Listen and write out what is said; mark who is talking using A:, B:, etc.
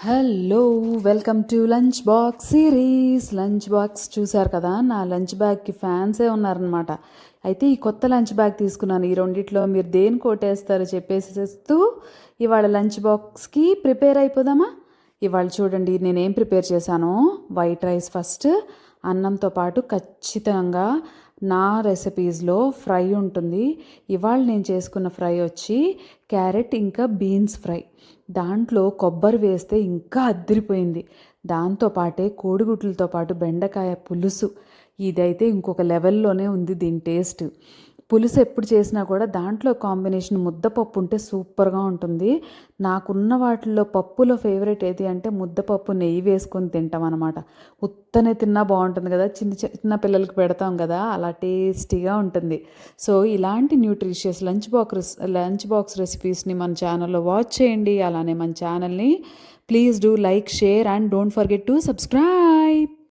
A: Hello welcome to lunch box series. Lunch box చూశారు కదా, నా లంచ్ బ్యాగ్కి ఫ్యాన్సే ఉన్నారనమాట. అయితే ఈ కొత్త లంచ్ బ్యాగ్ తీసుకున్నాను. ఈ రెండిట్లో మీరు దేని కోటేస్తారో చెప్పేసేస్తూ ఇవాళ లంచ్ బాక్స్కి ప్రిపేర్ అయిపోదామా. ఇవాళ చూడండి నేనేం ప్రిపేర్ చేశానో. వైట్ రైస్ ఫస్ట్, అన్నంతో పాటు ఖచ్చితంగా నా రెసిపీస్లో ఫ్రై ఉంటుంది. ఇవాళ నేను చేసుకున్న ఫ్రై వచ్చి క్యారెట్ ఇంకా బీన్స్ ఫ్రై. దాంట్లో కొబ్బరి వేస్తే ఇంకా అద్దరిపోయింది. దాంతోపాటే కోడిగుడ్లతో పాటు బెండకాయ పులుసు. ఇదైతే ఇంకొక లెవెల్లోనే ఉంది దీని టేస్ట్. పులుసు ఎప్పుడు చేసినా కూడా దాంట్లో కాంబినేషన్ ముద్దపప్పు ఉంటే సూపర్గా ఉంటుంది. నాకున్న వాటిల్లో పప్పులో ఫేవరెట్ ఏది అంటే ముద్దపప్పు నెయ్యి వేసుకొని తింటాం అనమాట. ఉత్తనే తిన్నా బాగుంటుంది కదా, చిన్న చిన్న పిల్లలకి పెడతాం కదా, అలా టేస్టీగా ఉంటుంది. సో ఇలాంటి న్యూట్రిషియస్ లంచ్ బాక్స్ రెసిపీస్ని మన ఛానల్లో వాచ్ చేయండి. అలానే మన ఛానల్ని please do like, share and don't forget to subscribe.